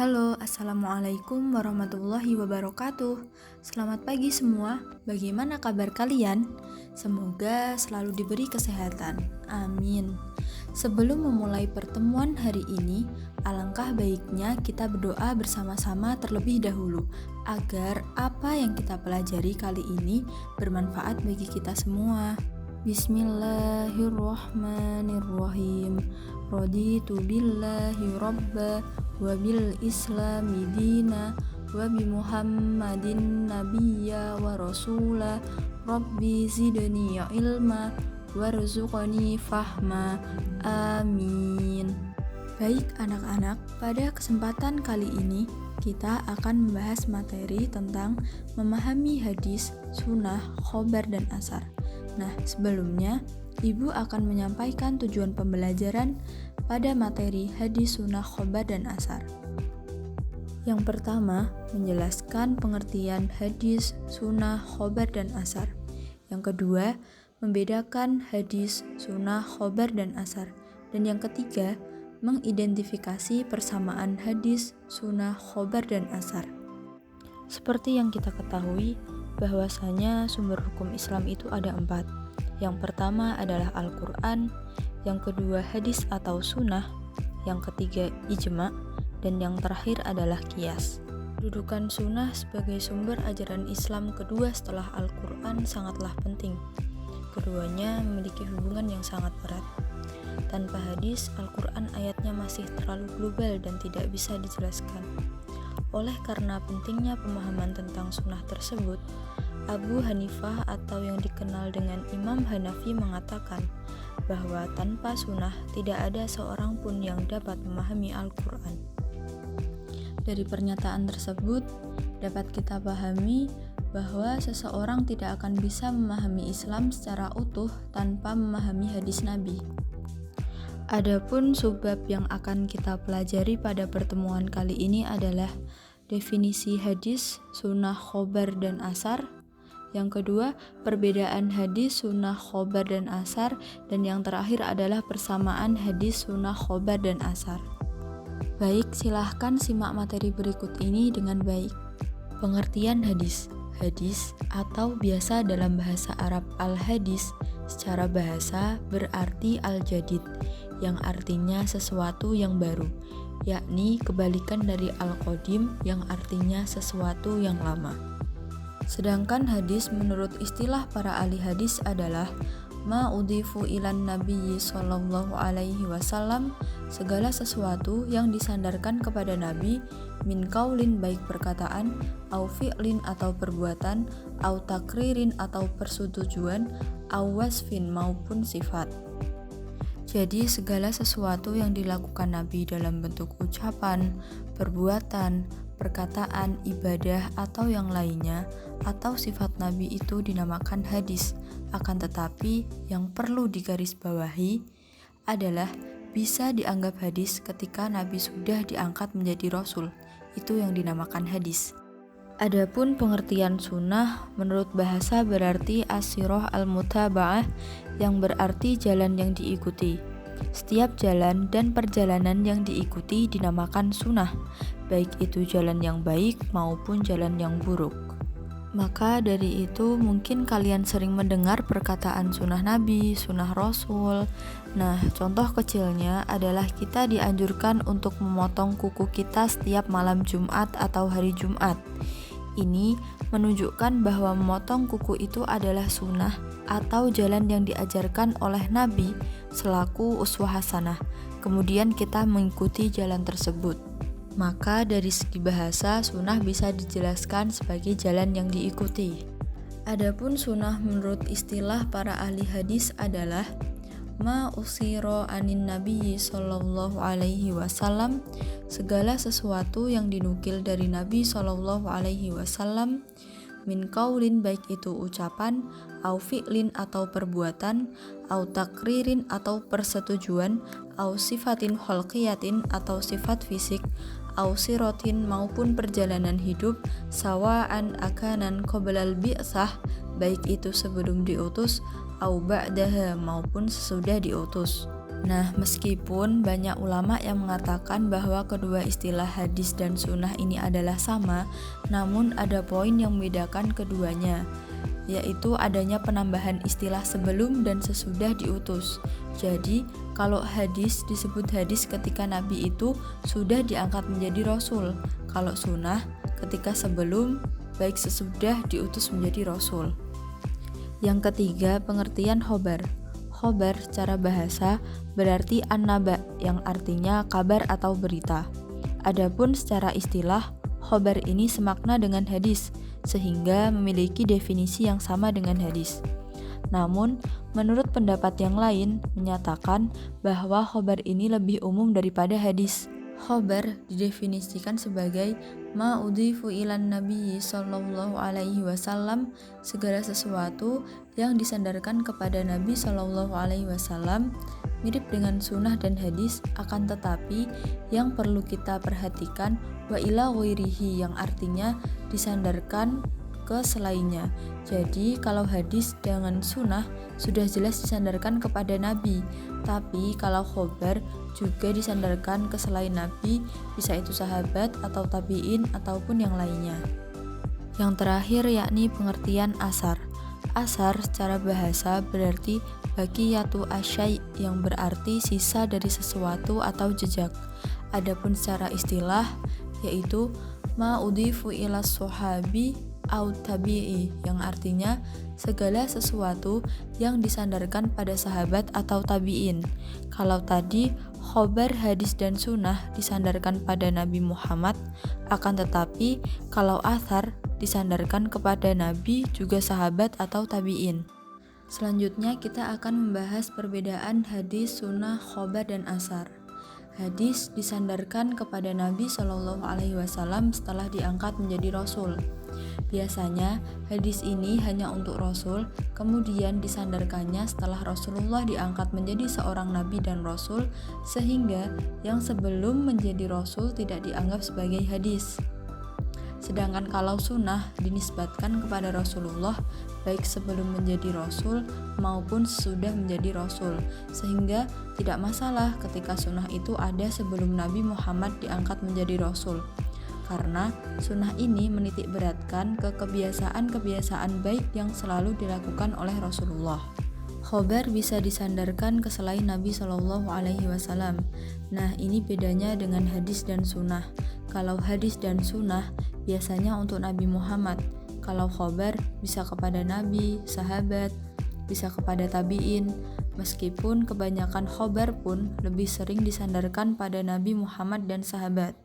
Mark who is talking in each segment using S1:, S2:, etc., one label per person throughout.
S1: Halo, Assalamualaikum warahmatullahi wabarakatuh. Selamat pagi semua, bagaimana kabar kalian? Semoga selalu diberi kesehatan, amin. Sebelum memulai pertemuan hari ini, alangkah baiknya kita berdoa bersama-sama terlebih dahulu, agar apa yang kita pelajari kali ini bermanfaat bagi kita semua. Bismillahirrahmanirrahim. Raditu billahi rabba wa bil islami dina wa bi muhammadin nabiyya wa rasula rabbi zidni ilma warzuqni fahma, amin. Baik anak-anak, pada kesempatan kali ini kita akan membahas materi tentang memahami hadis, sunnah, khobar, dan asar. Nah, sebelumnya Ibu akan menyampaikan tujuan pembelajaran pada materi hadis, sunnah, khobar, dan asar. Yang pertama, menjelaskan pengertian hadis, sunnah, khobar, dan asar. Yang kedua, membedakan hadis, sunnah, khobar, dan asar. Dan yang ketiga, mengidentifikasi persamaan hadis, sunnah, khobar, dan asar. Seperti yang kita ketahui, bahwasanya sumber hukum Islam itu ada 4. Yang pertama adalah Al-Quran, yang kedua hadis atau sunnah, yang ketiga ijma, dan yang terakhir adalah qiyas. Kedudukan sunnah sebagai sumber ajaran Islam kedua setelah Al-Quran sangatlah penting. Keduanya memiliki hubungan yang sangat erat. Tanpa hadis, Al-Quran ayatnya masih terlalu global dan tidak bisa dijelaskan. Oleh karena pentingnya pemahaman tentang sunnah tersebut, Abu Hanifah atau yang dikenal dengan Imam Hanafi mengatakan bahwa tanpa sunnah tidak ada seorang pun yang dapat memahami Al-Quran. Dari pernyataan tersebut, dapat kita pahami bahwa seseorang tidak akan bisa memahami Islam secara utuh tanpa memahami hadis Nabi. Adapun subbab yang akan kita pelajari pada pertemuan kali ini adalah definisi hadis, sunnah, khobar, dan asar. Yang kedua, perbedaan hadis, sunnah, khobar, dan asar. Dan yang terakhir adalah persamaan hadis, sunnah, khobar, dan asar. Baik, silahkan simak materi berikut ini dengan baik. Pengertian hadis. Hadis atau biasa dalam bahasa Arab al-hadis secara bahasa berarti al-jadid, yang artinya sesuatu yang baru, yakni kebalikan dari al-qadim yang artinya sesuatu yang lama. Sedangkan hadis menurut istilah para ahli hadis adalah ma udhifu ilan nabiyyi sallallahu alaihi wasallam, segala sesuatu yang disandarkan kepada nabi, min qaulin baik perkataan, au fi'lin atau perbuatan, au takririn atau persetujuan, au wasfin maupun sifat. Jadi segala sesuatu yang dilakukan nabi dalam bentuk ucapan, perbuatan, perkataan, ibadah atau yang lainnya, atau sifat nabi itu dinamakan hadis. Akan tetapi yang perlu digarisbawahi adalah bisa dianggap hadis ketika nabi sudah diangkat menjadi rasul. Itu yang dinamakan hadis. Adapun pengertian sunnah menurut bahasa berarti as-sirah al-mutaba'ah, yang berarti jalan yang diikuti. Setiap jalan dan perjalanan yang diikuti dinamakan sunnah, baik itu jalan yang baik maupun jalan yang buruk. Maka dari itu mungkin kalian sering mendengar perkataan sunnah Nabi, sunnah Rasul. Nah, contoh kecilnya adalah kita dianjurkan untuk memotong kuku kita setiap malam Jumat atau hari Jumat. Ini menunjukkan bahwa memotong kuku itu adalah sunnah atau jalan yang diajarkan oleh Nabi selaku uswah hasanah. Kemudian kita mengikuti jalan tersebut. Maka dari segi bahasa, sunnah bisa dijelaskan sebagai jalan yang diikuti. Adapun sunnah menurut istilah para ahli hadis adalah ma usiro anin nabiyyi sallallahu alaihi wasallam, segala sesuatu yang dinukil dari Nabi sallallahu alaihi wasallam, min qaulin baik itu ucapan, au fi'lin atau perbuatan, au takririn atau persetujuan, au sifatin kholqiyatin atau sifat fisik, au sirotin maupun perjalanan hidup, sawaan akanan qoblal bi'sah, baik itu sebelum diutus, au ba'daha maupun sesudah diutus. Nah, meskipun banyak ulama yang mengatakan bahwa kedua istilah hadis dan sunnah ini adalah sama, namun ada poin yang membedakan keduanya, yaitu adanya penambahan istilah sebelum dan sesudah diutus. Jadi, kalau hadis disebut hadis ketika Nabi itu sudah diangkat menjadi Rasul. Kalau sunnah ketika sebelum, baik sesudah diutus menjadi Rasul. Yang ketiga, pengertian khobar. Khobar secara bahasa berarti an-naba, yang artinya kabar atau berita. Adapun secara istilah, khobar ini semakna dengan hadis, sehingga memiliki definisi yang sama dengan hadis. Namun, menurut pendapat yang lain menyatakan bahwa khobar ini lebih umum daripada hadis. Khobar didefinisikan sebagai ma udhifu ilan nabi sallallahu alaihi wasallam, segala sesuatu yang disandarkan kepada Nabi sallallahu alaihi wasallam, mirip dengan sunnah dan hadis, akan tetapi yang perlu kita perhatikan wa ila ghairihi, yang artinya disandarkan ke selainnya. Jadi kalau hadis dengan sunnah sudah jelas disandarkan kepada Nabi, tapi kalau khobar juga disandarkan ke selain Nabi, bisa itu sahabat atau tabi'in ataupun yang lainnya. Yang terakhir yakni pengertian asar. Asar secara bahasa berarti baqiyatu asyai, yang berarti sisa dari sesuatu atau jejak. Adapun secara istilah yaitu ma udhifu ila sahabi au tabi'i, yang artinya segala sesuatu yang disandarkan pada sahabat atau tabi'in. Kalau tadi khobar, hadis dan sunnah disandarkan pada Nabi Muhammad, akan tetapi kalau athar disandarkan kepada Nabi juga sahabat atau tabi'in. Selanjutnya kita akan membahas perbedaan hadis, sunnah, khobar dan asar. Hadis disandarkan kepada Nabi Shallallahu Alaihi Wasallam setelah diangkat menjadi Rasul. Biasanya hadis ini hanya untuk Rasul, kemudian disandarkannya setelah Rasulullah diangkat menjadi seorang Nabi dan Rasul, sehingga yang sebelum menjadi Rasul tidak dianggap sebagai hadis. Sedangkan kalau sunnah dinisbatkan kepada Rasulullah baik sebelum menjadi Rasul maupun sesudah menjadi Rasul, sehingga tidak masalah ketika sunnah itu ada sebelum Nabi Muhammad diangkat menjadi Rasul, karena sunnah ini menitik beratkan ke kebiasaan-kebiasaan baik yang selalu dilakukan oleh Rasulullah. Khobar bisa disandarkan ke selain Nabi Shallallahu Alaihi Wasallam. Nah, ini bedanya dengan hadis dan sunnah. Kalau hadis dan sunnah biasanya untuk Nabi Muhammad. Kalau khobar bisa kepada Nabi, sahabat, bisa kepada tabi'in. Meskipun kebanyakan khobar pun lebih sering disandarkan pada Nabi Muhammad dan sahabat.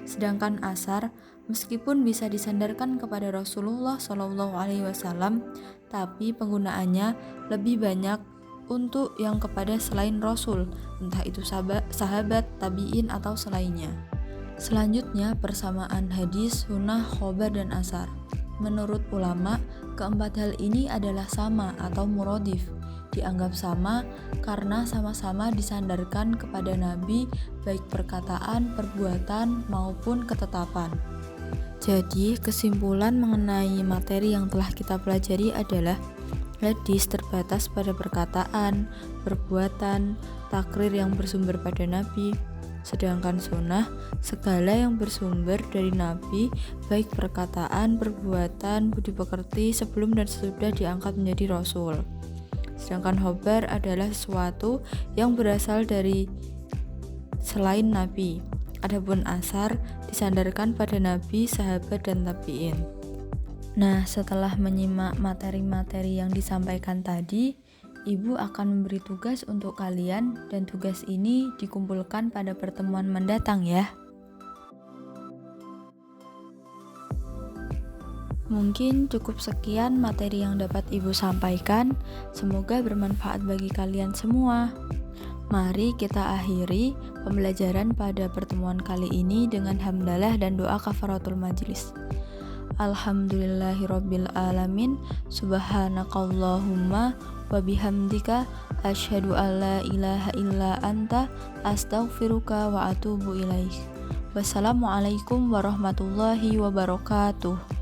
S1: Sedangkan asar meskipun bisa disandarkan kepada Rasulullah Shallallahu Alaihi Wasallam, tapi penggunaannya lebih banyak untuk yang kepada selain Rasul, entah itu sahabat, tabi'in atau selainnya. Selanjutnya persamaan hadis, sunnah, khobar dan asar. Menurut ulama, keempat hal ini adalah sama atau muradif. Dianggap sama karena sama-sama disandarkan kepada Nabi, baik perkataan, perbuatan maupun ketetapan. Jadi, kesimpulan mengenai materi yang telah kita pelajari adalah hadis terbatas pada perkataan, perbuatan, takrir yang bersumber pada Nabi. Sedangkan sunnah, segala yang bersumber dari Nabi, baik perkataan, perbuatan, budi pekerti sebelum dan sesudah diangkat menjadi Rasul. Sedangkan khobar adalah sesuatu yang berasal dari selain Nabi. Adapun asar disandarkan pada Nabi, sahabat, dan tabi'in. Nah, setelah menyimak materi-materi yang disampaikan tadi, Ibu akan memberi tugas untuk kalian, dan tugas ini dikumpulkan pada pertemuan mendatang ya. Mungkin cukup sekian materi yang dapat Ibu sampaikan. Semoga bermanfaat bagi kalian semua. Mari kita akhiri pembelajaran pada pertemuan kali ini dengan hamdalah dan doa kafaratul majlis. Alhamdulillahirabbil alamin, subhanakallahumma wa bihamdika Asyhadu an la ilaha illa anta astaghfiruka wa atubu ilaik. Wassalamualaikum warahmatullahi wabarakatuh.